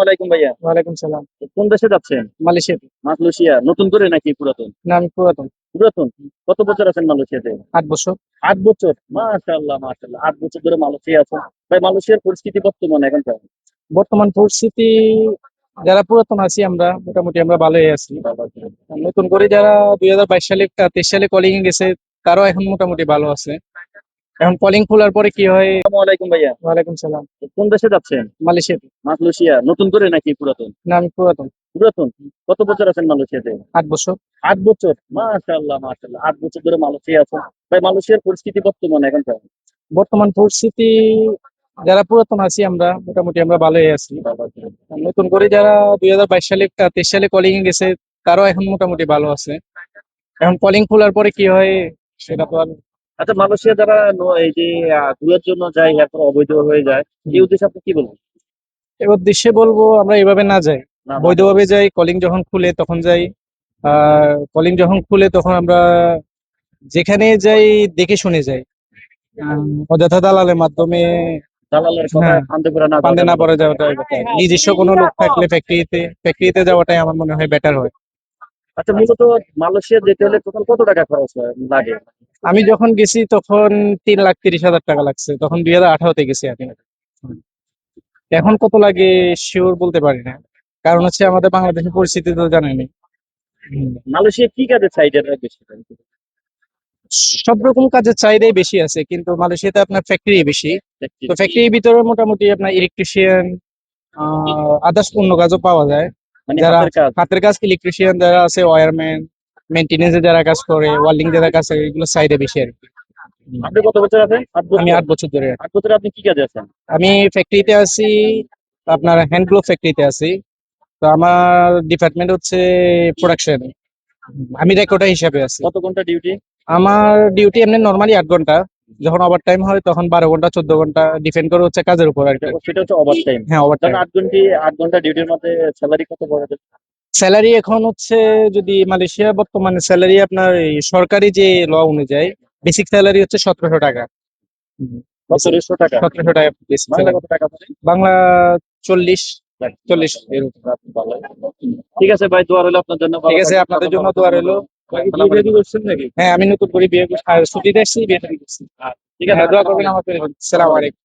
আলাইকুম ভাইয়া। ওয়ালাইকুম সালাম। কোন দেশে যাচ্ছেন? মালয়েশিয়াতে। মালয়েশিয়া। নতুন করে নাকি পুরাতন? না, আমি পুরাতন। পুরাতন। কত বছর আছেন মালয়েশিয়াতে? ৮ বছর। ৮ বছর। মাশাআল্লাহ মাশাআল্লাহ, ৮ বছর ধরে মালয়েশিয়া আছেন। ভাই, মালয়েশিয়ার পরিস্থিতি বর্তমানে এখন কেমন? বর্তমান পরিস্থিতি, যারা পুরাতন আছি আমরা মোটামুটি আমরা ভালোই আছি। নতুন করে যারা 2022 সালে 23 সালে কলিং এ গেছে তারাও এখন মোটামুটি ভালো আছে। এখন কলিং খোলার পরে কি হয়। আসসালামু আলাইকুম ভাইয়া। ওয়ালাইকুম সালাম। কোন দেশে যাচ্ছেন? মালয়েশিয়াতে। মালয়েশিয়া। নতুন করে নাকি পুরাতন? না, আমি পুরাতন। পুরাতন। কত বছর আছেন মালয়েশিয়াতে? ৮ বছর। ৮ বছর। মাশাআল্লাহ মাশাআল্লাহ, ৮ বছর ধরে মালয়েশিয়া আছেন। ভাই, মালয়েশিয়ার পরিস্থিতি বর্তমানে এখন কেমন? বর্তমান পরিস্থিতি, যারা পুরাতন আছি আমরা মোটামুটি আমরা ভালোই আছি। নতুন করে যারা 2022 সালে 23 সালে কলিং এ গেছে তারাও এখন মোটামুটি ভালো আছে। এখন কলিং খোলার পরে কি হয় সেটা তো আর। আচ্ছা, মালয়েশিয়া যারা এই যে ঘুরার জন্য যায়, এরপর অবৈধ হয়ে যায়, এই উদ্দেশ্যে আপনি কি বলবেন? এর উদ্দেশ্যে বলবো আমরা এভাবে না যাই, না, না। বৈধভাবে যাই। কলিং যখন খুলে তখন যাই। আর কলিং যখন খুলে তখন আমরা যেখানে যাই দেখে শুনে যাই। অযথা দালালের মাধ্যমে দালালের কথায় হ্যাঁ ফান্দে করে না ফান্দে যাওয়াটা না ভালো। পড়ে যাওয়াটাই better। নিজস্ব কোনো লোক থাকলে ফ্যাক্টরিতে যাওয়াটাই আমার মনে হয় বেটার হয়। আচ্ছা, মূলত মালয়েশিয়া যেতে হলে টোটাল কত টাকা খরচ লাগে? আমি যখন গেছি তখন 3,30,000 টাকা লাগছে, তখন 2018-তে গেছি আমি। এখন কত লাগে শিওর বলতে পারি না, কারণ হচ্ছে আমাদের বাংলাদেশের পরিস্থিতি তো জানেনি। মালয়েশিয়া কি কাজে চাহিদা বেশি? সব রকম কাজের চাহিদাই বেশি আছে, কিন্তু মালয়েশিয়াতে আপনার ফ্যাক্টরি বেশি। তো ফ্যাক্টরির ভিতরে মোটামুটি আপনার ইলেকট্রিশিয়ান, আদার্স অন্য কাজও পাওয়া যায়। মানে যারা হাতের কাজ। হাতের কাজ, ইলেকট্রিশিয়ান যারা আছে, ওয়্যারম্যান, মেনটেনেন্সে যারা কাজ করে, ওয়ার্লিং যারা কাজ করে, এগুলো চাহিদা বেশি আর কি। আপনি কত বছর আছেন? 8 বছর। আমি 8 বছর ধরে। 8 বছরে আপনি কি কাজে আছেন? আমি ফ্যাক্টরিতে আছি, আপনার হ্যান্ড গ্লোভ ফ্যাক্টরিতে আছি। তো আমার ডিপার্টমেন্ট হচ্ছে প্রোডাকশন। আমি রেকর্ডার হিসাবে আছি। কত ঘন্টা ডিউটি? আমার ডিউটি এমনি নর্মালি 8 ঘন্টা। যখন ওভার টাইম হয় তখন 12 ঘন্টা 14 ঘন্টা, ডিপেন্ড করে হচ্ছে কাজের উপর আর কি। সেটা হচ্ছে ওভার টাইম। হ্যাঁ, ওভার ধরেন টাইম। 8 ঘন্টা ডিউটির মধ্যে স্যালারি কত পড়ে? স্যালারি এখন হচ্ছে, যদি মালয়েশিয়া বর্তমানে স্যালারি আপনার এই সরকারি যে ল অনুযায়ী বেসিক স্যালারি হচ্ছে 1700 টাকা। 1700 টাকা। 1700 টাকা বেসিক বাংলা স্যালারি। কত টাকা পড়ে? বাংলা 40 এরকম। ভালো। ঠিক আছে ভাই, দোয়া রইল আপনার জন্য। ঠিক আছে, আপনাদের জন্য দোয়া রইলো। বিয়ে করছেন নাকি? হ্যাঁ, আমি নতুন করে বিয়ে করছি, আর ছুটিতে আসছি, বিয়ে করছি। ঠিক আছে, হ্যাঁ, দোয়া করবেন আমার জন্য। আসসালামু আলাইকুম।